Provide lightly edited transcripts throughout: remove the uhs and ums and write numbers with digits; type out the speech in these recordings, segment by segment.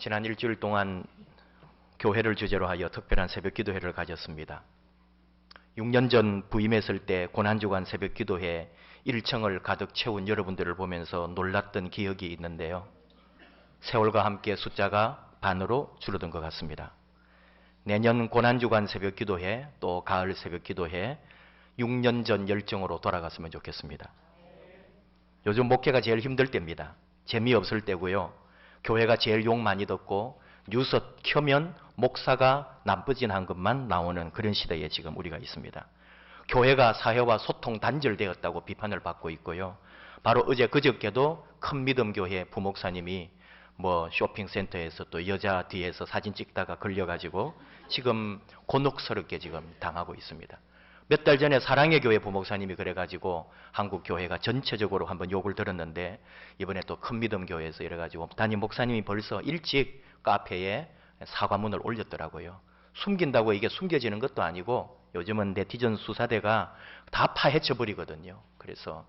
지난 일주일 동안 교회를 주제로 하여 특별한 새벽기도회를 가졌습니다. 6년 전 부임했을 때 고난주간 새벽기도회 1층을 가득 채운 여러분들을 보면서 놀랐던 기억이 있는데요. 세월과 함께 숫자가 반으로 줄어든 것 같습니다. 내년 고난주간 새벽기도회 또 가을 새벽기도회 6년 전 열정으로 돌아갔으면 좋겠습니다. 요즘 목회가 제일 힘들 때입니다. 재미없을 때고요. 교회가 제일 욕 많이 듣고 뉴스 켜면 목사가 남부진한 것만 나오는 그런 시대에 지금 우리가 있습니다. 교회가 사회와 소통 단절되었다고 비판을 받고 있고요. 바로 어제 그저께도 큰 믿음 교회 부목사님이 쇼핑센터에서 또 여자 뒤에서 사진 찍다가 걸려가지고 지금 곤혹스럽게 지금 당하고 있습니다. 몇 달 전에 사랑의 교회 부목사님이 그래가지고 한국 교회가 전체적으로 한번 욕을 들었는데 이번에 또 큰 믿음 교회에서 이래가지고 담임 목사님이 벌써 일찍 카페에 사과문을 올렸더라고요. 숨긴다고 이게 숨겨지는 것도 아니고 요즘은 네티즌 수사대가 다 파헤쳐 버리거든요. 그래서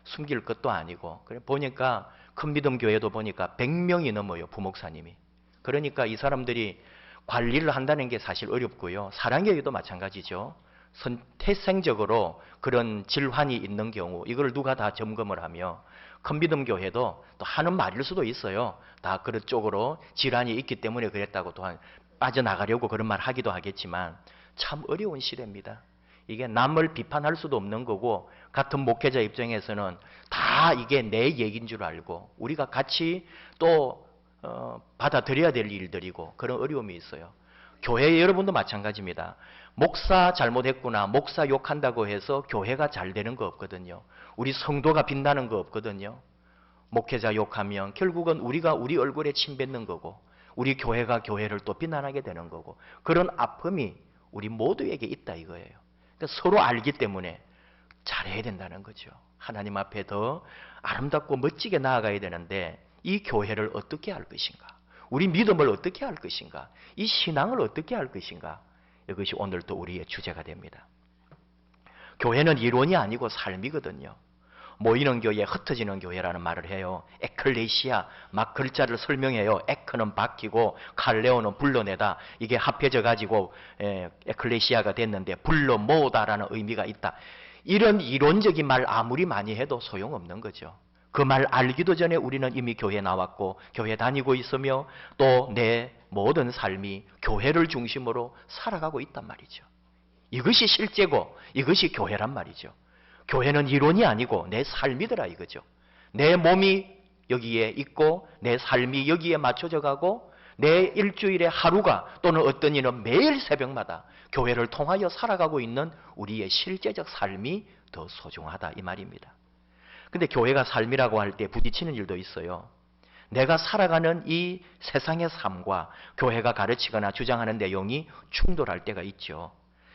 숨길 것도 아니고 그래 보니까 큰 믿음 교회도 보니까 100명이 넘어요. 부목사님이. 그러니까 이 사람들이 관리를 한다는 게 사실 어렵고요. 사랑의 교회도 마찬가지죠. 태생적으로 그런 질환이 있는 경우 이걸 누가 다 점검을 하며 큰 믿음 교회도 또 하는 말일 수도 있어요. 다 그런 쪽으로 질환이 있기 때문에 그랬다고 또한 빠져나가려고 그런 말 하기도 하겠지만 참 어려운 시대입니다. 이게 남을 비판할 수도 없는 거고 같은 목회자 입장에서는 다 이게 내 얘기인 줄 알고 우리가 같이 또 받아들여야 될 일들이고 그런 어려움이 있어요. 교회 여러분도 마찬가지입니다. 목사 잘못했구나, 목사 욕한다고 해서 교회가 잘 되는 거 없거든요. 우리 성도가 빛나는 거 없거든요. 목회자 욕하면 결국은 우리가 우리 얼굴에 침 뱉는 거고 우리 교회가 교회를 또 비난하게 되는 거고 그런 아픔이 우리 모두에게 있다 이거예요. 그러니까 서로 알기 때문에 잘해야 된다는 거죠. 하나님 앞에 더 아름답고 멋지게 나아가야 되는데 이 교회를 어떻게 할 것인가? 우리 믿음을 어떻게 할 것인가? 이 신앙을 어떻게 할 것인가? 이것이 오늘 또 우리의 주제가 됩니다. 교회는 이론이 아니고 삶이거든요. 모이는 교회, 흩어지는 교회라는 말을 해요. 에클레시아, 막 글자를 설명해요. 에크는 바뀌고 칼레오는 불러내다. 이게 합해져 가지고 에클레시아가 됐는데 불러 모으다라는 의미가 있다. 이런 이론적인 말 아무리 많이 해도 소용없는 거죠. 그 말 알기도 전에 우리는 이미 교회 나왔고 교회 다니고 있으며 또 내 모든 삶이 교회를 중심으로 살아가고 있단 말이죠. 이것이 실제고 이것이 교회란 말이죠. 교회는 이론이 아니고 내 삶이더라 이거죠. 내 몸이 여기에 있고 내 삶이 여기에 맞춰져 가고 내 일주일의 하루가 또는 어떤 이는 매일 새벽마다 교회를 통하여 살아가고 있는 우리의 실제적 삶이 더 소중하다 이 말입니다. 근데 교회가 삶이라고 할 때 부딪히는 일도 있어요. 내가 살아가는 이 세상의 삶과 교회가 가르치거나 주장하는 내용이 충돌할 때가 있죠.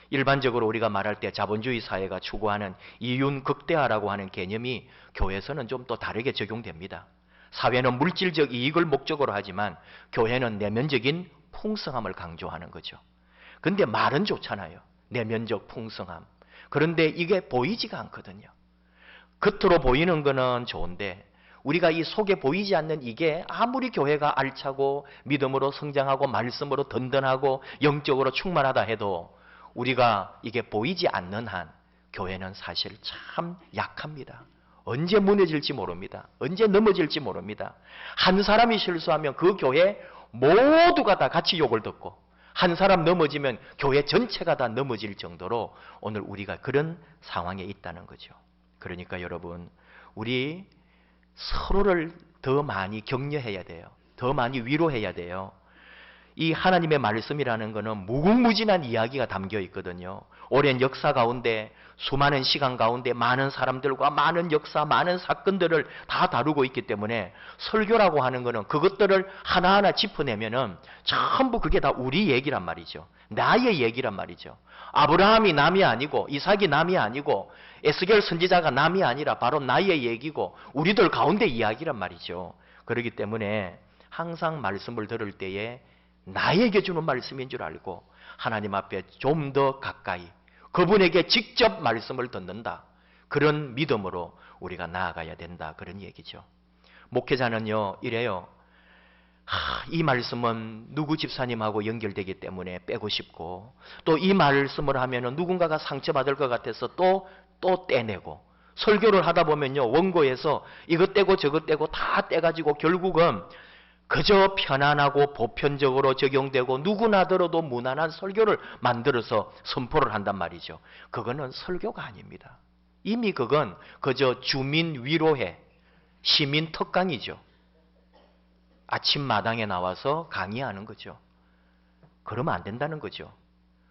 일반적으로 우리가 말할 때 자본주의 사회가 추구하는 이윤 극대화라고 하는 개념이 교회에서는 좀 또 다르게 적용됩니다. 사회는 물질적 이익을 목적으로 하지만 교회는 내면적인 풍성함을 강조하는 거죠. 근데 말은 좋잖아요. 내면적 풍성함. 그런데 이게 보이지가 않거든요. 겉으로 보이는 거는 좋은데 우리가 이 속에 보이지 않는 이게 아무리 교회가 알차고 믿음으로 성장하고 말씀으로 든든하고 영적으로 충만하다 해도 우리가 이게 보이지 않는 한 교회는 사실 참 약합니다. 언제 무너질지 모릅니다. 언제 넘어질지 모릅니다. 한 사람이 실수하면 그 교회 모두가 다 같이 욕을 듣고 한 사람 넘어지면 교회 전체가 다 넘어질 정도로 오늘 우리가 그런 상황에 있다는 거죠. 그러니까 여러분 우리 서로를 더 많이 격려해야 돼요. 더 많이 위로해야 돼요. 이 하나님의 말씀이라는 것은 무궁무진한 이야기가 담겨 있거든요. 오랜 역사 가운데 수많은 시간 가운데 많은 사람들과 많은 역사, 많은 사건들을 다 다루고 있기 때문에 설교라고 하는 것은 그것들을 하나하나 짚어내면은 전부 그게 다 우리 얘기란 말이죠. 나의 얘기란 말이죠. 아브라함이 남이 아니고 이삭이 남이 아니고 에스겔 선지자가 남이 아니라 바로 나의 얘기고 우리들 가운데 이야기란 말이죠. 그렇기 때문에 항상 말씀을 들을 때에 나에게 주는 말씀인 줄 알고 하나님 앞에 좀 더 가까이 그분에게 직접 말씀을 듣는다. 그런 믿음으로 우리가 나아가야 된다. 그런 얘기죠. 목회자는요 이래요. 이 말씀은 누구 집사님하고 연결되기 때문에 빼고 싶고, 또 이 말씀을 하면은 누군가가 상처받을 것 같아서 또 떼내고, 설교를 하다 보면요, 원고에서 이것 떼고 저것 떼고 다 떼가지고 결국은 그저 편안하고 보편적으로 적용되고 누구나 들어도 무난한 설교를 만들어서 선포를 한단 말이죠. 그거는 설교가 아닙니다. 이미 그건 그저 주민 위로회, 시민 특강이죠. 아침마당에 나와서 강의하는 거죠. 그러면 안 된다는 거죠.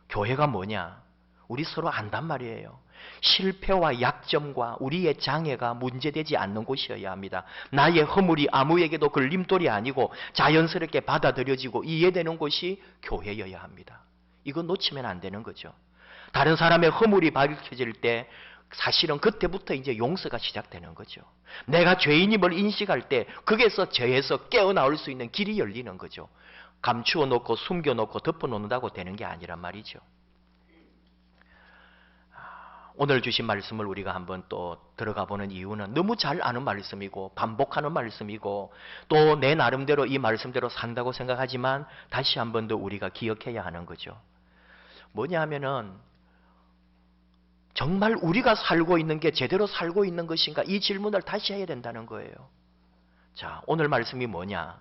교회가 뭐냐? 우리 서로 안단 말이에요. 실패와 약점과 우리의 장애가 문제되지 않는 곳이어야 합니다. 나의 허물이 아무에게도 걸림돌이 아니고 자연스럽게 받아들여지고 이해되는 곳이 교회여야 합니다. 이거 놓치면 안 되는 거죠. 다른 사람의 허물이 밝혀질 때 사실은 그때부터 이제 용서가 시작되는 거죠. 내가 죄인임을 인식할 때 거기에서 죄에서 깨어나올 수 있는 길이 열리는 거죠. 감추어 놓고 숨겨 놓고 덮어 놓는다고 되는 게 아니란 말이죠. 오늘 주신 말씀을 우리가 한번 또 들어가 보는 이유는 너무 잘 아는 말씀이고 반복하는 말씀이고 또 내 나름대로 이 말씀대로 산다고 생각하지만 다시 한 번 더 우리가 기억해야 하는 거죠. 뭐냐 하면은 정말 우리가 살고 있는 게 제대로 살고 있는 것인가, 이 질문을 다시 해야 된다는 거예요. 자, 오늘 말씀이 뭐냐?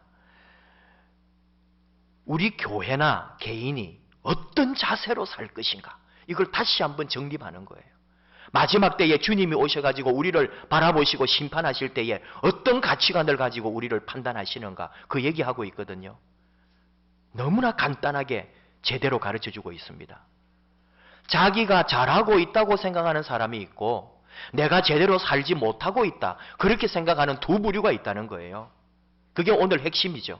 우리 교회나 개인이 어떤 자세로 살 것인가, 이걸 다시 한번 정립하는 거예요. 마지막 때에 주님이 오셔가지고 우리를 바라보시고 심판하실 때에 어떤 가치관을 가지고 우리를 판단하시는가, 그 얘기하고 있거든요. 너무나 간단하게 제대로 가르쳐주고 있습니다. 자기가 잘하고 있다고 생각하는 사람이 있고 내가 제대로 살지 못하고 있다, 그렇게 생각하는 두 부류가 있다는 거예요. 그게 오늘 핵심이죠.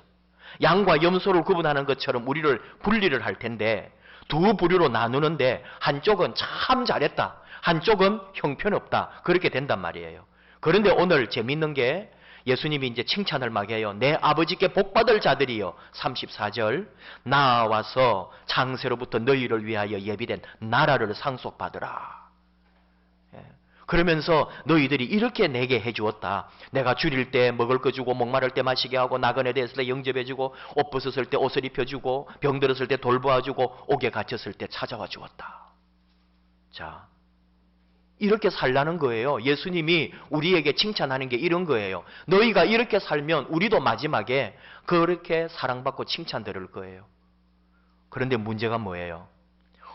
양과 염소를 구분하는 것처럼 우리를 분리를 할 텐데 두 부류로 나누는데 한쪽은 참 잘했다, 한쪽은 형편없다, 그렇게 된단 말이에요. 그런데 오늘 재밌는 게 예수님이 이제 칭찬을 막 해요. 내 아버지께 복받을 자들이여, 34절, 나와서 창세로부터 너희를 위하여 예비된 나라를 상속받으라. 그러면서 너희들이 이렇게 내게 해주었다. 내가 줄일 때 먹을 거 주고 목마를 때 마시게 하고 나그네 됐을 때 영접해주고 옷 벗었을 때 옷을 입혀주고 병 들었을 때 돌보아주고 옥에 갇혔을 때 찾아와 주었다. 자, 이렇게 살라는 거예요. 예수님이 우리에게 칭찬하는 게 이런 거예요. 너희가 이렇게 살면 우리도 마지막에 그렇게 사랑받고 칭찬 들을 거예요. 그런데 문제가 뭐예요?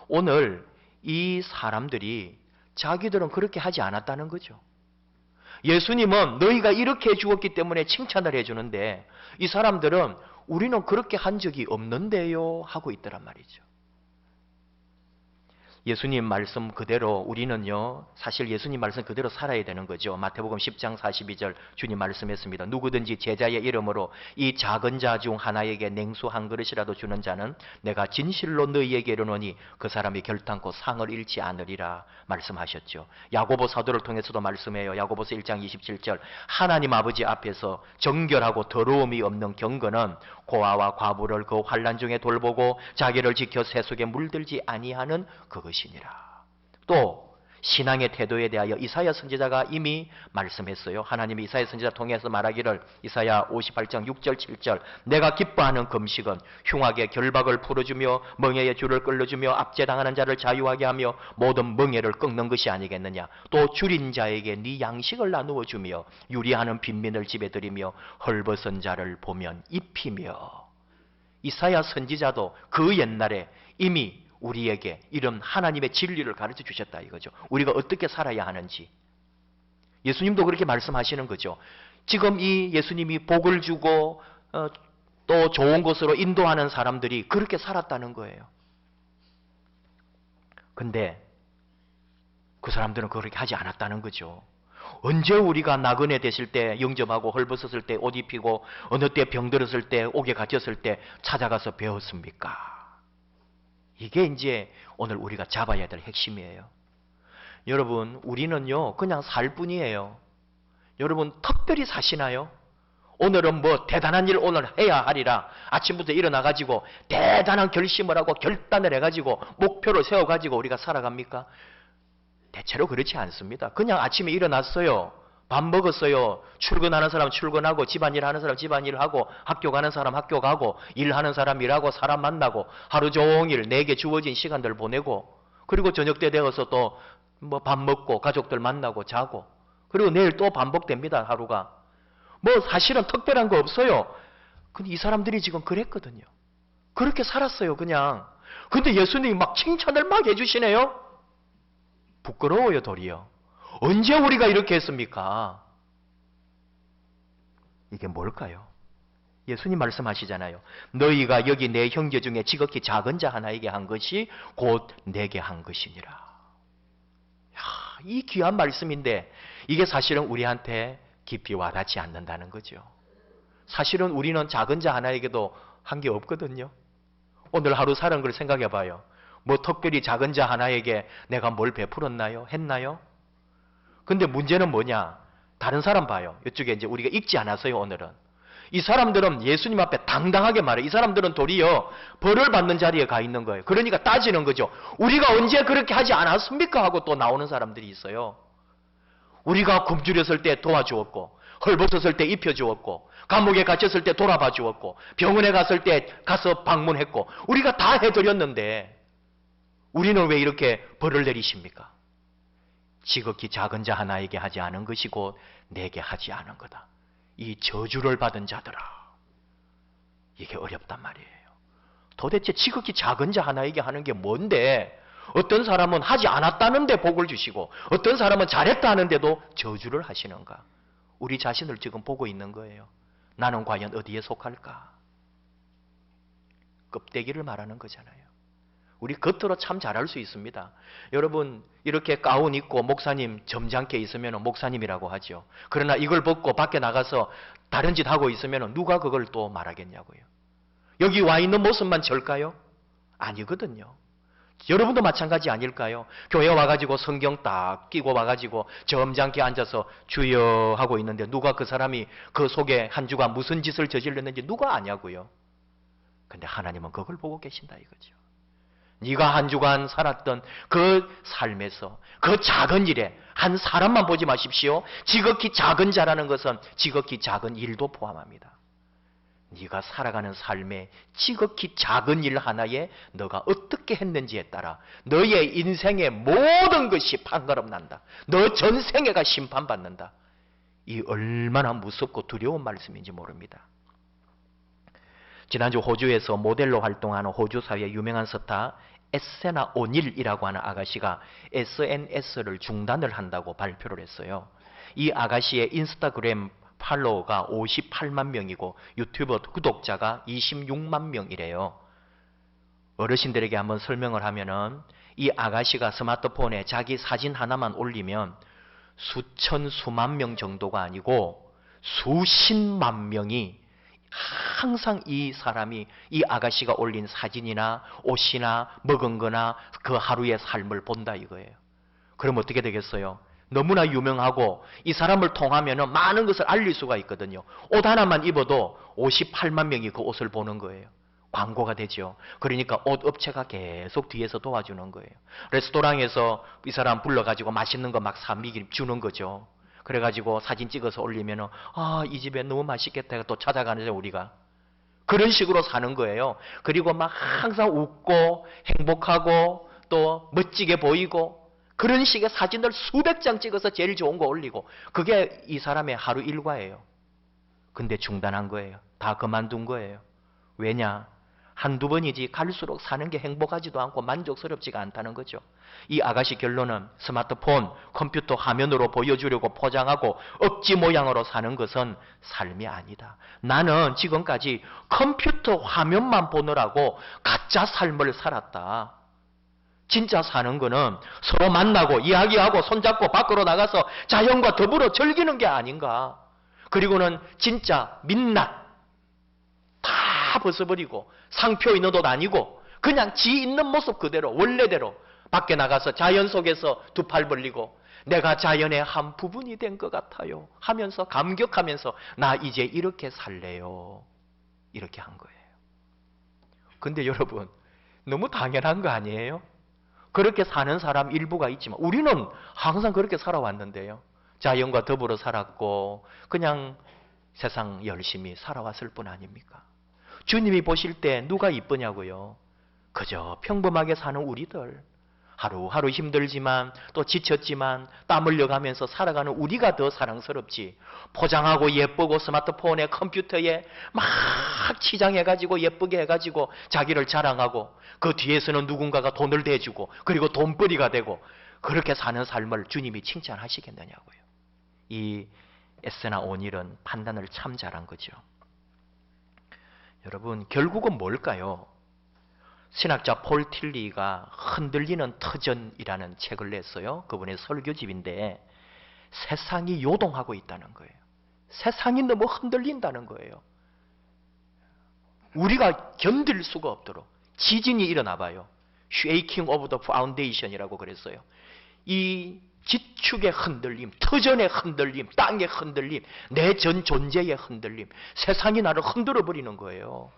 오늘 이 사람들이 자기들은 그렇게 하지 않았다는 거죠. 예수님은 너희가 이렇게 해주었기 때문에 칭찬을 해주는데 이 사람들은 우리는 그렇게 한 적이 없는데요 하고 있더란 말이죠. 예수님 말씀 그대로 우리는요, 사실 예수님 말씀 그대로 살아야 되는 거죠. 마태복음 10장 42절 주님 말씀했습니다. 누구든지 제자의 이름으로 이 작은 자 중 하나에게 냉수 한 그릇이라도 주는 자는 내가 진실로 너희에게 이르노니 그 사람이 결단코 상을 잃지 않으리라 말씀하셨죠. 야고보 사도를 통해서도 말씀해요. 야고보서 1장 27절, 하나님 아버지 앞에서 정결하고 더러움이 없는 경건은 고아와 과부를 그 환난 중에 돌보고 자기를 지켜 세속에 물들지 아니하는 그것이니라. 또 신앙의 태도에 대하여 이사야 선지자가 이미 말씀했어요. 하나님이 이사야 선지자 통해서 말하기를, 이사야 58장 6절 7절, 내가 기뻐하는 금식은 흉악의 결박을 풀어주며 멍에의 줄을 끌어주며 압제당하는 자를 자유하게 하며 모든 멍에를 꺾는 것이 아니겠느냐. 또 줄인 자에게 네 양식을 나누어 주며 유리하는 빈민을 집에 들이며 헐벗은 자를 보면 입히며. 이사야 선지자도 그 옛날에 이미 우리에게 이런 하나님의 진리를 가르쳐 주셨다 이거죠. 우리가 어떻게 살아야 하는지. 예수님도 그렇게 말씀하시는 거죠. 지금 이 예수님이 복을 주고 또 좋은 곳으로 인도하는 사람들이 그렇게 살았다는 거예요. 근데 그 사람들은 그렇게 하지 않았다는 거죠. 언제 우리가 나그네 되실 때 영접하고 헐벗었을 때 옷 입히고 어느 때 병들었을 때 옥에 갇혔을 때 찾아가서 배웠습니까? 이게 이제 오늘 우리가 잡아야 될 핵심이에요. 여러분, 우리는요 그냥 살 뿐이에요. 여러분 특별히 사시나요? 오늘은 뭐 대단한 일 오늘 해야 하리라 아침부터 일어나가지고 대단한 결심을 하고 결단을 해가지고 목표를 세워가지고 우리가 살아갑니까? 대체로 그렇지 않습니다. 그냥 아침에 일어났어요. 밥 먹었어요. 출근하는 사람 출근하고, 집안일 하는 사람 집안일 하고, 학교 가는 사람 학교 가고, 일하는 사람 일하고, 사람 만나고, 하루 종일 내게 주어진 시간들 보내고, 그리고 저녁 때 되어서 또 뭐 밥 먹고, 가족들 만나고, 자고, 그리고 내일 또 반복됩니다, 하루가. 뭐 사실은 특별한 거 없어요. 근데 이 사람들이 지금 그랬거든요. 그렇게 살았어요, 그냥. 근데 예수님이 막 칭찬을 막 해주시네요. 부끄러워요, 도리어. 언제 우리가 이렇게 했습니까? 이게 뭘까요? 예수님 말씀하시잖아요. 너희가 여기 내 형제 중에 지극히 작은 자 하나에게 한 것이 곧 내게 한 것이니라. 야, 이 귀한 말씀인데 이게 사실은 우리한테 깊이 와닿지 않는다는 거죠. 사실은 우리는 작은 자 하나에게도 한 게 없거든요. 오늘 하루 사는 걸 생각해 봐요. 뭐 특별히 작은 자 하나에게 내가 뭘 베풀었나요? 했나요? 근데 문제는 뭐냐? 다른 사람 봐요. 이쪽에 이제 우리가 읽지 않았어요, 오늘은. 이 사람들은 예수님 앞에 당당하게 말해요. 이 사람들은 도리어 벌을 받는 자리에 가 있는 거예요. 그러니까 따지는 거죠. 우리가 언제 그렇게 하지 않았습니까? 하고 또 나오는 사람들이 있어요. 우리가 굶주렸을 때 도와주었고, 헐벗었을 때 입혀주었고, 감옥에 갇혔을 때 돌아봐 주었고, 병원에 갔을 때 가서 방문했고, 우리가 다 해드렸는데 우리는 왜 이렇게 벌을 내리십니까? 지극히 작은 자 하나에게 하지 않은 것이고 내게 하지 않은 거다. 이 저주를 받은 자들아. 이게 어렵단 말이에요. 도대체 지극히 작은 자 하나에게 하는 게 뭔데 어떤 사람은 하지 않았다는데 복을 주시고 어떤 사람은 잘했다 하는데도 저주를 하시는가? 우리 자신을 지금 보고 있는 거예요. 나는 과연 어디에 속할까? 껍데기를 말하는 거잖아요. 우리 겉으로 참 잘할 수 있습니다. 여러분 이렇게 가운 입고 목사님 점잖게 있으면 목사님이라고 하죠. 그러나 이걸 벗고 밖에 나가서 다른 짓 하고 있으면 누가 그걸 또 말하겠냐고요. 여기 와 있는 모습만 절까요? 아니거든요. 여러분도 마찬가지 아닐까요? 교회 와가지고 성경 딱 끼고 와가지고 점잖게 앉아서 주여 하고 있는데 누가 그 사람이 그 속에 한 주간 무슨 짓을 저질렀는지 누가 아냐고요. 근데 하나님은 그걸 보고 계신다 이거죠. 네가 한 주간 살았던 그 삶에서 그 작은 일에 한 사람만 보지 마십시오. 지극히 작은 자라는 것은 지극히 작은 일도 포함합니다. 네가 살아가는 삶의 지극히 작은 일 하나에 너가 어떻게 했는지에 따라 너의 인생의 모든 것이 판가름 난다. 너 전생애가 심판받는다. 이 얼마나 무섭고 두려운 말씀인지 모릅니다. 지난주 호주에서 모델로 활동하는 호주 사회의 유명한 스타 에세나 오닐이라고 하는 아가씨가 SNS를 중단을 한다고 발표를 했어요. 이 아가씨의 인스타그램 팔로워가 58만 명이고 유튜브 구독자가 26만 명이래요. 어르신들에게 한번 설명을 하면은 이 아가씨가 스마트폰에 자기 사진 하나만 올리면 수천 수만 명 정도가 아니고 수십만 명이 항상 이 사람이 이 아가씨가 올린 사진이나 옷이나 먹은 거나 그 하루의 삶을 본다 이거예요. 그럼 어떻게 되겠어요? 너무나 유명하고 이 사람을 통하면 많은 것을 알릴 수가 있거든요. 옷 하나만 입어도 58만 명이 그 옷을 보는 거예요. 광고가 되죠. 그러니까 옷 업체가 계속 뒤에서 도와주는 거예요. 레스토랑에서 이 사람 불러가지고 맛있는 거 막 주는 거죠. 그래가지고 사진 찍어서 올리면은 이 집에 너무 맛있겠다 또 찾아가는데 우리가 그런 식으로 사는 거예요. 그리고 막 항상 웃고 행복하고 또 멋지게 보이고 그런 식의 사진을 수백 장 찍어서 제일 좋은 거 올리고 그게 이 사람의 하루 일과예요. 근데 중단한 거예요. 다 그만둔 거예요. 왜냐? 한두 번이지 갈수록 사는 게 행복하지도 않고 만족스럽지가 않다는 거죠. 이 아가씨 결론은 스마트폰, 컴퓨터 화면으로 보여주려고 포장하고 억지 모양으로 사는 것은 삶이 아니다. 나는 지금까지 컴퓨터 화면만 보느라고 가짜 삶을 살았다. 진짜 사는 거는 서로 만나고 이야기하고 손잡고 밖으로 나가서 자연과 더불어 즐기는 게 아닌가. 그리고는 진짜 민낯 다 벗어버리고 상표 있는 옷 아니고 그냥 지 있는 모습 그대로 원래대로 밖에 나가서 자연 속에서 두 팔 벌리고 내가 자연의 한 부분이 된 것 같아요 하면서 감격하면서 나 이제 이렇게 살래요. 이렇게 한 거예요. 근데 여러분 너무 당연한 거 아니에요? 그렇게 사는 사람 일부가 있지만 우리는 항상 그렇게 살아왔는데요. 자연과 더불어 살았고 그냥 세상 열심히 살아왔을 뿐 아닙니까? 주님이 보실 때 누가 이쁘냐고요? 그저 평범하게 사는 우리들, 하루하루 힘들지만 또 지쳤지만 땀 흘려가면서 살아가는 우리가 더 사랑스럽지, 포장하고 예쁘고 스마트폰에 컴퓨터에 막 치장해가지고 예쁘게 해가지고 자기를 자랑하고 그 뒤에서는 누군가가 돈을 대주고 그리고 돈벌이가 되고 그렇게 사는 삶을 주님이 칭찬하시겠느냐고요. 이 에스나 오닐은 판단을 참 잘한 거죠. 여러분, 결국은 뭘까요? 신학자 폴 틸리가 흔들리는 터전이라는 책을 냈어요. 그분의 설교집인데 세상이 요동하고 있다는 거예요. 세상이 너무 흔들린다는 거예요. 우리가 견딜 수가 없도록 지진이 일어나 봐요. Shaking of the Foundation이라고 그랬어요. 이 지축의 흔들림, 터전의 흔들림, 땅의 흔들림, 내 전 존재의 흔들림, 세상이 나를 흔들어 버리는 거예요.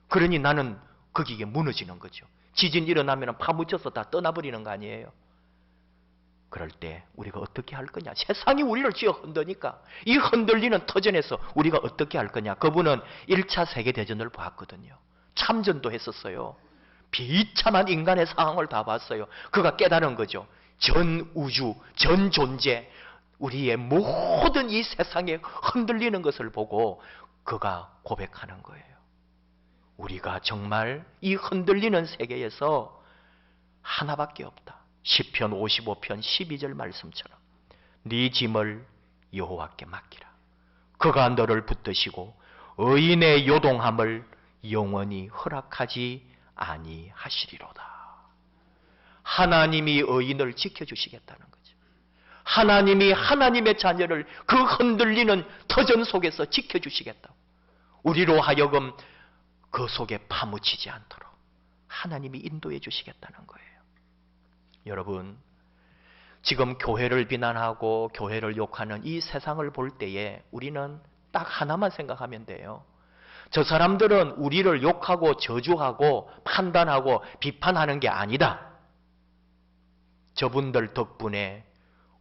그러니 나는 거기에 무너지는 거죠. 지진 일어나면 파묻혀서 다 떠나버리는 거 아니에요. 그럴 때 우리가 어떻게 할 거냐? 세상이 우리를 쥐어 흔드니까 이 흔들리는 터전에서 우리가 어떻게 할 거냐? 그분은 1차 세계대전을 봤거든요. 참전도 했었어요. 비참한 인간의 상황을 다 봤어요. 그가 깨달은 거죠. 전 우주, 전 존재, 우리의 모든 이 세상에 흔들리는 것을 보고 그가 고백하는 거예요. 우리가 정말 이 흔들리는 세계에서 하나밖에 없다. 시편 55편 12절 말씀처럼 네 짐을 여호와께 맡기라. 그가 너를 붙드시고 의인의 요동함을 영원히 허락하지 아니하시리로다. 하나님이 의인을 지켜주시겠다는 거죠. 하나님이 하나님의 자녀를 그 흔들리는 터전 속에서 지켜주시겠다고. 우리로 하여금 그 속에 파묻히지 않도록 하나님이 인도해 주시겠다는 거예요. 여러분, 지금 교회를 비난하고 교회를 욕하는 이 세상을 볼 때에 우리는 딱 하나만 생각하면 돼요. 저 사람들은 우리를 욕하고 저주하고 판단하고 비판하는 게 아니다. 저분들 덕분에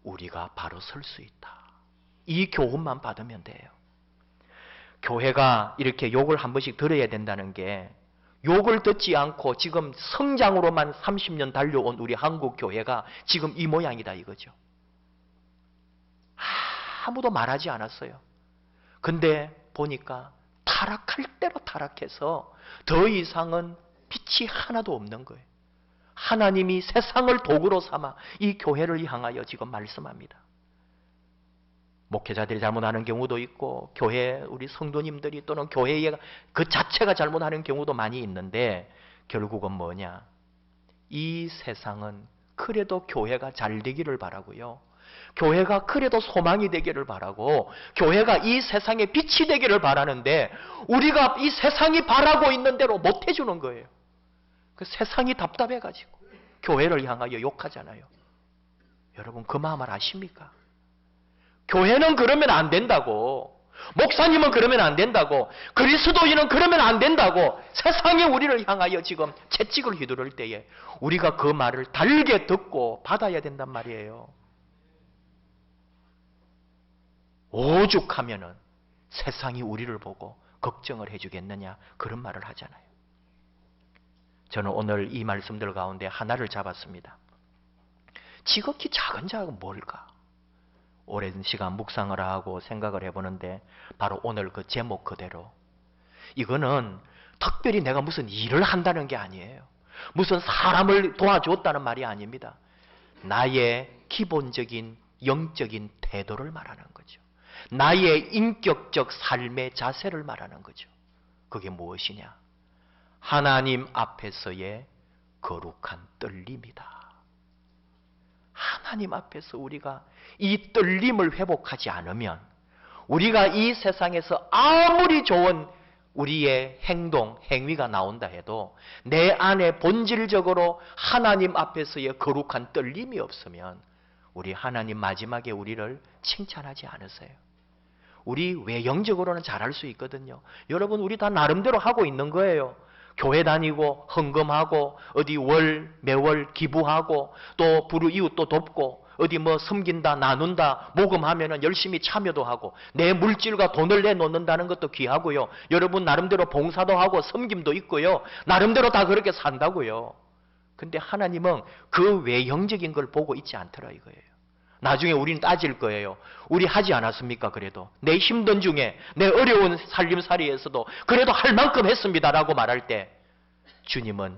우리가 바로 설 수 있다. 이 교훈만 받으면 돼요. 교회가 이렇게 욕을 한 번씩 들어야 된다는 게 욕을 듣지 않고 지금 성장으로만 30년 달려온 우리 한국 교회가 지금 이 모양이다 이거죠. 아무도 말하지 않았어요. 근데 보니까 타락할 대로 타락해서 더 이상은 빛이 하나도 없는 거예요. 하나님이 세상을 도구로 삼아 이 교회를 향하여 지금 말씀합니다. 목회자들이 잘못하는 경우도 있고 교회 우리 성도님들이 또는 교회 그 자체가 잘못하는 경우도 많이 있는데 결국은 뭐냐? 이 세상은 그래도 교회가 잘 되기를 바라고요. 교회가 그래도 소망이 되기를 바라고 교회가 이 세상에 빛이 되기를 바라는데 우리가 이 세상이 바라고 있는 대로 못 해주는 거예요. 그 세상이 답답해가지고 교회를 향하여 욕하잖아요. 여러분 그 마음을 아십니까? 교회는 그러면 안 된다고, 목사님은 그러면 안 된다고, 그리스도인은 그러면 안 된다고 세상이 우리를 향하여 지금 채찍을 휘두를 때에 우리가 그 말을 달게 듣고 받아야 된단 말이에요. 오죽하면은 세상이 우리를 보고 걱정을 해주겠느냐 그런 말을 하잖아요. 저는 오늘 이 말씀들 가운데 하나를 잡았습니다. 지극히 작은 자가 뭘까? 오랜 시간 묵상을 하고 생각을 해보는데 바로 오늘 그 제목 그대로 이거는 특별히 내가 무슨 일을 한다는 게 아니에요. 무슨 사람을 도와줬다는 말이 아닙니다. 나의 기본적인 영적인 태도를 말하는 거죠. 나의 인격적 삶의 자세를 말하는 거죠. 그게 무엇이냐? 하나님 앞에서의 거룩한 떨림이다. 하나님 앞에서 우리가 이 떨림을 회복하지 않으면 우리가 이 세상에서 아무리 좋은 우리의 행동, 행위가 나온다 해도 내 안에 본질적으로 하나님 앞에서의 거룩한 떨림이 없으면 우리 하나님 마지막에 우리를 칭찬하지 않으세요. 우리 외형적으로는 잘할 수 있거든요. 여러분 우리 다 나름대로 하고 있는 거예요. 교회 다니고 헌금하고 어디 매월 기부하고 또 불우이웃도 돕고 어디 뭐 섬긴다, 나눈다, 모금하면은 열심히 참여도 하고 내 물질과 돈을 내놓는다는 것도 귀하고요. 여러분 나름대로 봉사도 하고 섬김도 있고요. 나름대로 다 그렇게 산다고요. 근데 하나님은 그 외형적인 걸 보고 있지 않더라 이거예요. 나중에 우리는 따질 거예요. 우리 하지 않았습니까? 그래도 내 힘든 중에 내 어려운 살림살이에서도 그래도 할 만큼 했습니다라고 말할 때 주님은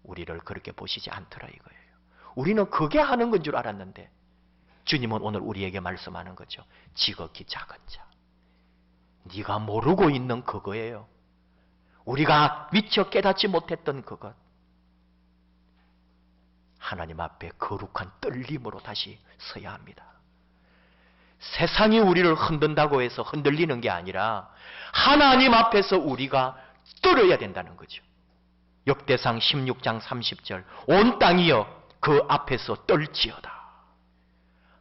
우리를 그렇게 보시지 않더라 이거예요. 우리는 그게 하는 건 줄 알았는데 주님은 오늘 우리에게 말씀하는 거죠. 지극히 작은 자. 네가 모르고 있는 그거예요. 우리가 미처 깨닫지 못했던 그것. 하나님 앞에 거룩한 떨림으로 다시 서야 합니다. 세상이 우리를 흔든다고 해서 흔들리는 게 아니라 하나님 앞에서 우리가 떨어야 된다는 거죠. 역대상 16장 30절 온 땅이여 그 앞에서 떨지어다.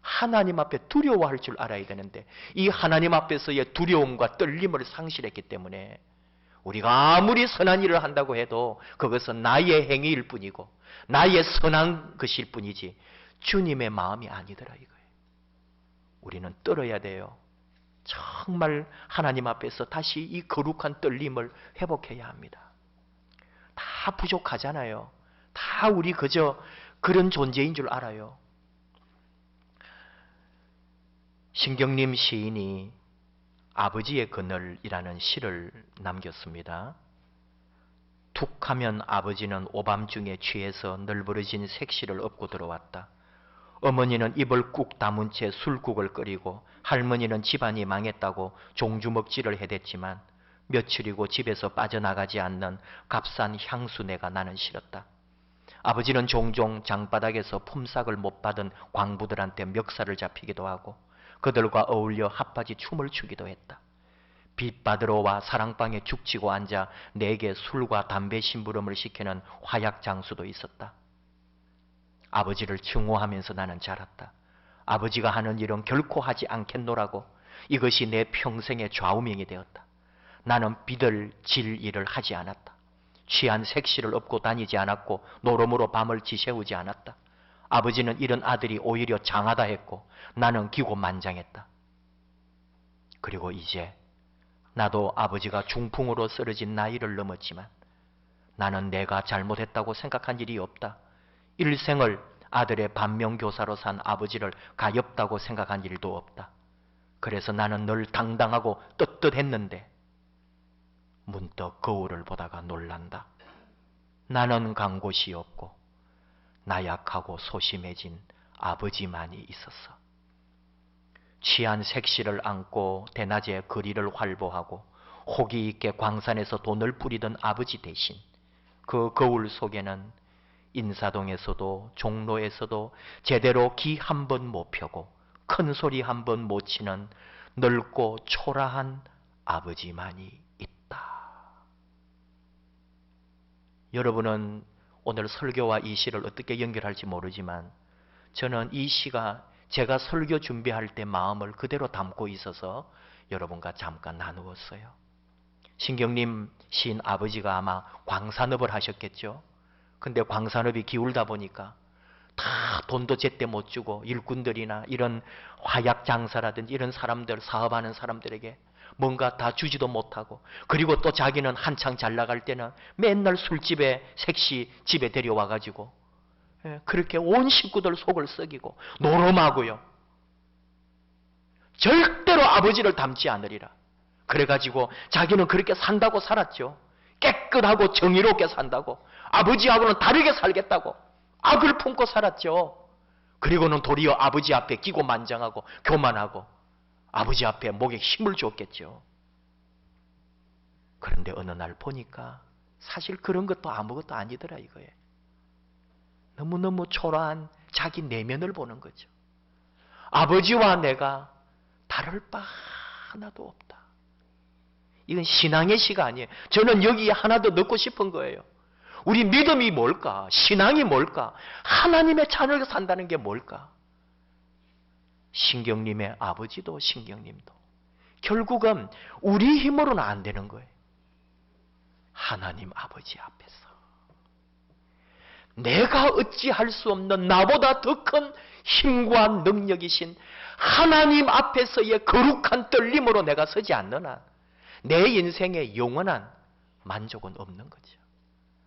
하나님 앞에 두려워할 줄 알아야 되는데 이 하나님 앞에서의 두려움과 떨림을 상실했기 때문에 우리가 아무리 선한 일을 한다고 해도 그것은 나의 행위일 뿐이고 나의 선한 것일 뿐이지 주님의 마음이 아니더라 이거예요. 우리는 떨어야 돼요. 정말 하나님 앞에서 다시 이 거룩한 떨림을 회복해야 합니다. 다 부족하잖아요. 다 우리 그저 그런 존재인 줄 알아요. 신경림 시인이 아버지의 그늘이라는 시를 남겼습니다. 툭 하면 아버지는 오밤중에 취해서 널브러진 색시를 업고 들어왔다. 어머니는 입을 꾹 다문 채 술국을 끓이고 할머니는 집안이 망했다고 종주먹질을 해댔지만 며칠이고 집에서 빠져나가지 않는 값싼 향수내가 나는 싫었다. 아버지는 종종 장바닥에서 품삯을 못 받은 광부들한테 멱살을 잡히기도 하고 그들과 어울려 핫바지 춤을 추기도 했다. 빚 받으러 와 사랑방에 죽치고 앉아 내게 술과 담배 심부름을 시키는 화약 장수도 있었다. 아버지를 증오하면서 나는 자랐다. 아버지가 하는 일은 결코 하지 않겠노라고 이것이 내 평생의 좌우명이 되었다. 나는 빚을 질 일을 하지 않았다. 취한 색시를 업고 다니지 않았고 노름으로 밤을 지새우지 않았다. 아버지는 이런 아들이 오히려 장하다 했고 나는 기고만장했다. 그리고 이제 나도 아버지가 중풍으로 쓰러진 나이를 넘었지만 나는 내가 잘못했다고 생각한 일이 없다. 일생을 아들의 반면교사로 산 아버지를 가엾다고 생각한 일도 없다. 그래서 나는 늘 당당하고 떳떳했는데 문득 거울을 보다가 놀란다. 나는 간 곳이 없고 나약하고 소심해진 아버지만이 있었어. 취한 색시를 안고 대낮에 거리를 활보하고 호기 있게 광산에서 돈을 뿌리던 아버지 대신 그 거울 속에는 인사동에서도 종로에서도 제대로 기 한 번 못 펴고 큰 소리 한 번 못 치는 늙고 초라한 아버지만이 있다. 여러분은 오늘 설교와 이 시를 어떻게 연결할지 모르지만 저는 이 시가 제가 설교 준비할 때 마음을 그대로 담고 있어서 여러분과 잠깐 나누었어요. 신경림 시인 아버지가 아마 광산업을 하셨겠죠. 근데 광산업이 기울다 보니까 다 돈도 제때 못 주고 일꾼들이나 이런 화약 장사라든지 이런 사람들, 사업하는 사람들에게 뭔가 다 주지도 못하고 그리고 또 자기는 한창 잘 나갈 때는 맨날 술집에 색시 집에 데려와가지고 그렇게 온 식구들 속을 썩이고 노름하고요. 절대로 아버지를 닮지 않으리라. 그래가지고 자기는 그렇게 산다고 살았죠. 깨끗하고 정의롭게 산다고. 아버지하고는 다르게 살겠다고. 악을 품고 살았죠. 그리고는 도리어 아버지 앞에 기고만장하고 교만하고 아버지 앞에 목에 힘을 줬겠죠. 그런데 어느 날 보니까 사실 그런 것도 아무것도 아니더라 이거예요. 너무너무 초라한 자기 내면을 보는 거죠. 아버지와 내가 다를 바 하나도 없다. 이건 신앙의 시가 아니에요. 저는 여기에 하나 더 넣고 싶은 거예요. 우리 믿음이 뭘까? 신앙이 뭘까? 하나님의 자녀로 산다는 게 뭘까? 신경님의 아버지도 신경님도 결국은 우리 힘으로는 안 되는 거예요. 하나님 아버지 앞에서 내가 어찌할 수 없는 나보다 더 큰 힘과 능력이신 하나님 앞에서의 거룩한 떨림으로 내가 서지 않는 한 내 인생에 영원한 만족은 없는 거죠.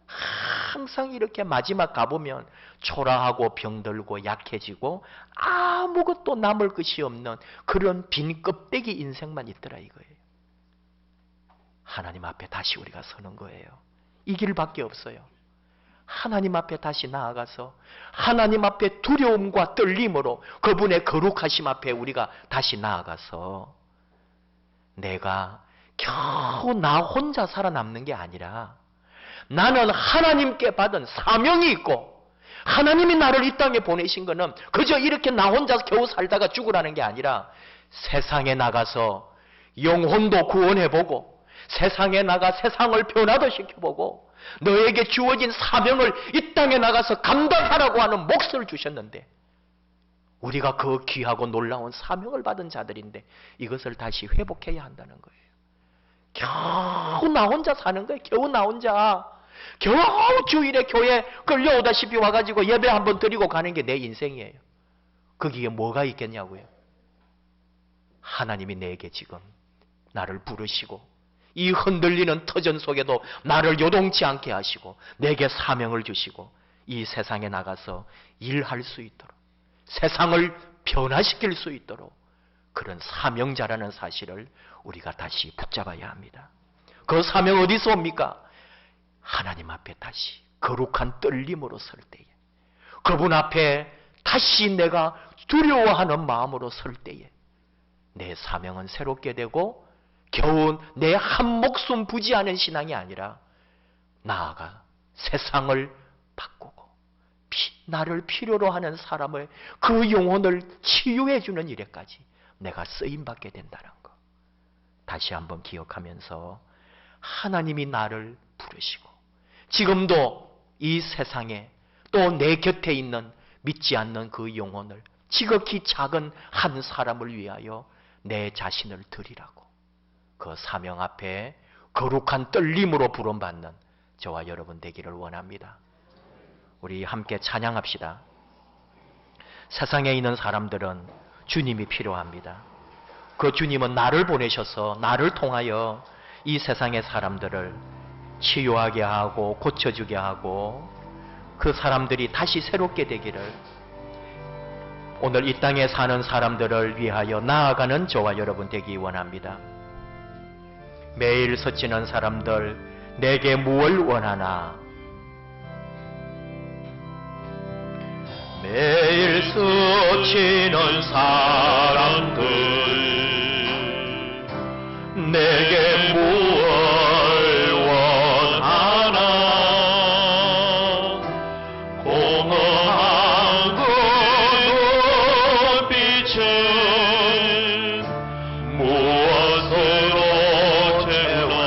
항상 이렇게 마지막 가보면 초라하고 병들고 약해지고 아무것도 남을 것이 없는 그런 빈 껍데기 인생만 있더라 이거예요. 하나님 앞에 다시 우리가 서는 거예요. 이 길밖에 없어요. 하나님 앞에 다시 나아가서 하나님 앞에 두려움과 떨림으로 그분의 거룩하심 앞에 우리가 다시 나아가서 내가 겨우 나 혼자 살아남는 게 아니라 나는 하나님께 받은 사명이 있고 하나님이 나를 이 땅에 보내신 것은 그저 이렇게 나 혼자 겨우 살다가 죽으라는 게 아니라 세상에 나가서 영혼도 구원해보고 세상에 나가 세상을 변화도 시켜보고 너에게 주어진 사명을 이 땅에 나가서 감당하라고 하는 몫을 주셨는데 우리가 그 귀하고 놀라운 사명을 받은 자들인데 이것을 다시 회복해야 한다는 거예요. 겨우 나 혼자 사는 거예요. 겨우 나 혼자. 겨우 주일에 교회 끌려오다시피 와가지고 예배 한번 드리고 가는 게 내 인생이에요. 거기에 뭐가 있겠냐고요. 하나님이 내게 지금 나를 부르시고 이 흔들리는 터전 속에도 나를 요동치 않게 하시고 내게 사명을 주시고 이 세상에 나가서 일할 수 있도록 세상을 변화시킬 수 있도록 그런 사명자라는 사실을 우리가 다시 붙잡아야 합니다. 그 사명 어디서 옵니까? 하나님 앞에 다시 거룩한 떨림으로 설 때에 그분 앞에 다시 내가 두려워하는 마음으로 설 때에 내 사명은 새롭게 되고 겨우 내 한 목숨 부지하는 신앙이 아니라 나아가 세상을 바꾸고 나를 필요로 하는 사람의 그 영혼을 치유해 주는 일에까지 내가 쓰임받게 된다는 것. 다시 한번 기억하면서 하나님이 나를 부르시고 지금도 이 세상에 또 내 곁에 있는 믿지 않는 그 영혼을 지극히 작은 한 사람을 위하여 내 자신을 드리라고 그 사명 앞에 거룩한 떨림으로 부름받는 저와 여러분 되기를 원합니다. 우리 함께 찬양합시다. 세상에 있는 사람들은 주님이 필요합니다. 그 주님은 나를 보내셔서 나를 통하여 이 세상의 사람들을 치유하게 하고 고쳐주게 하고 그 사람들이 다시 새롭게 되기를 오늘 이 땅에 사는 사람들을 위하여 나아가는 저와 여러분 되기 원합니다. 매일 서치는 사람들 내게 무엇을 원하나 매일 스치는 사람들 내게 무엇을 원하나 공허한 그 눈빛은 무엇으로 채우나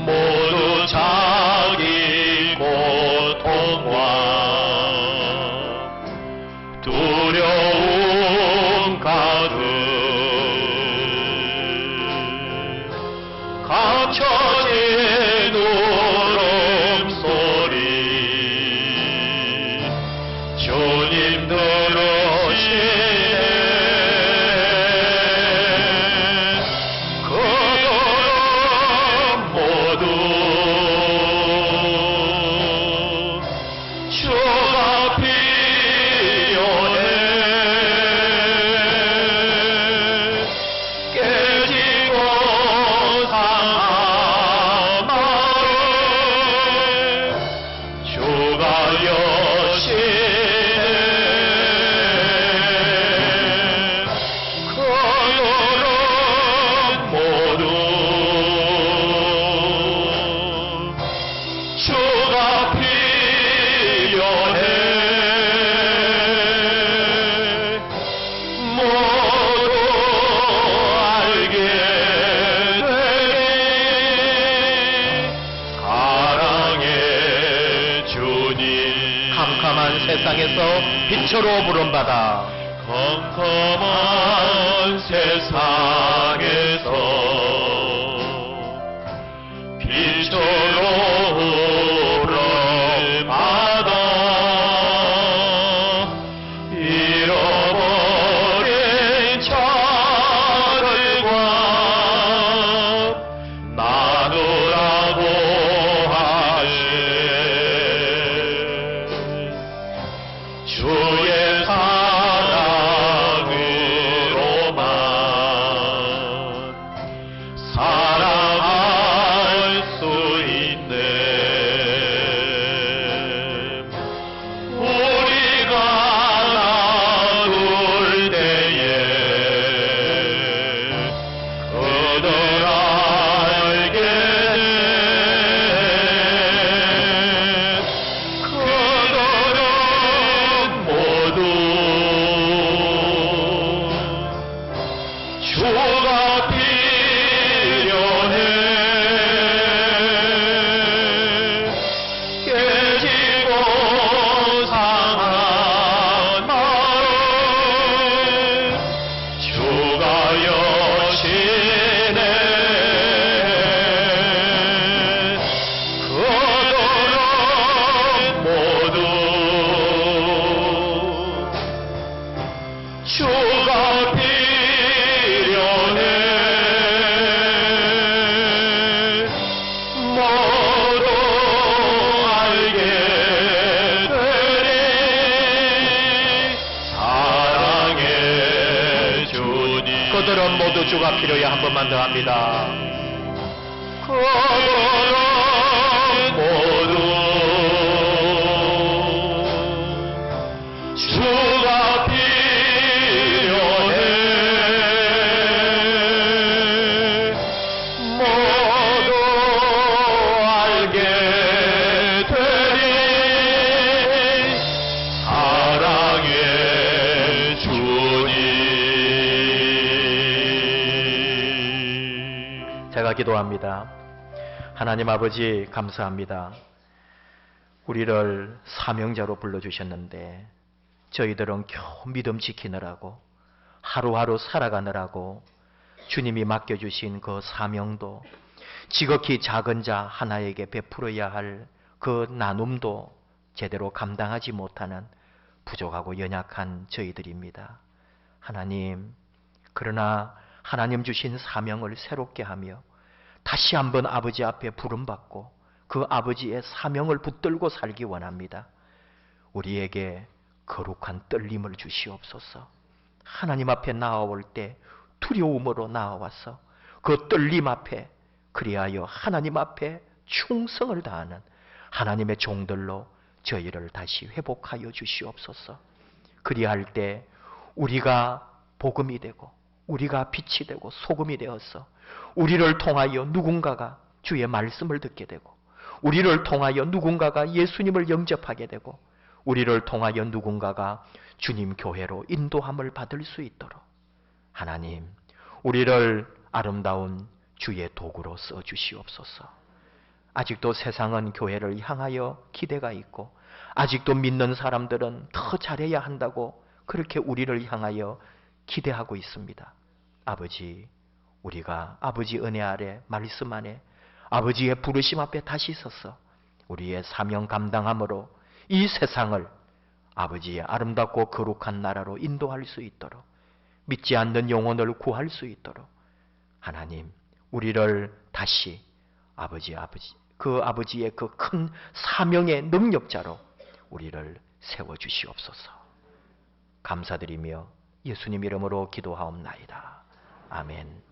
모두 자기 고통과 두려움 가득 감춰진 울음소리 주님 들으시네 그들은 모두 주가 필요해 깨지고 상한 마음 주가 여시네 그들은 모두 주가 필요해 모두 알게 되리 사랑의 주님 캄캄한 세상에서 빛으로 부름받아 컴컴한 세상에서 빛으로 할렐루야. 한 번만 더 합니다. 그들은 모두 주가 필요해. 모두 알게 되리 사랑의 주님. 제가 기도합니다. 하나님 아버지, 감사합니다. 우리를 사명자로 불러주셨는데 저희들은 겨우 믿음 지키느라고 하루하루 살아가느라고 주님이 맡겨주신 그 사명도 지극히 작은 자 하나에게 베풀어야 할 그 나눔도 제대로 감당하지 못하는 부족하고 연약한 저희들입니다. 하나님, 그러나 하나님 주신 사명을 새롭게 하며 다시 한번 아버지 앞에 부름받고 그 아버지의 사명을 붙들고 살기 원합니다. 우리에게 거룩한 떨림을 주시옵소서. 하나님 앞에 나아올 때 두려움으로 나아와서 그 떨림 앞에 그리하여 하나님 앞에 충성을 다하는 하나님의 종들로 저희를 다시 회복하여 주시옵소서. 그리할 때 우리가 복음이 되고 우리가 빛이 되고 소금이 되어서 우리를 통하여 누군가가 주의 말씀을 듣게 되고 우리를 통하여 누군가가 예수님을 영접하게 되고 우리를 통하여 누군가가 주님 교회로 인도함을 받을 수 있도록 하나님, 우리를 아름다운 주의 도구로 써주시옵소서. 아직도 세상은 교회를 향하여 기대가 있고 아직도 믿는 사람들은 더 잘해야 한다고 그렇게 우리를 향하여 기대하고 있습니다. 아버지, 우리가 아버지 은혜 아래 말씀 안에 아버지의 부르심 앞에 다시 서서 우리의 사명 감당함으로 이 세상을 아버지의 아름답고 거룩한 나라로 인도할 수 있도록 믿지 않는 영혼을 구할 수 있도록 하나님, 우리를 다시 그 아버지의 그 큰 사명의 능력자로 우리를 세워주시옵소서. 감사드리며 예수님 이름으로 기도하옵나이다. 아멘.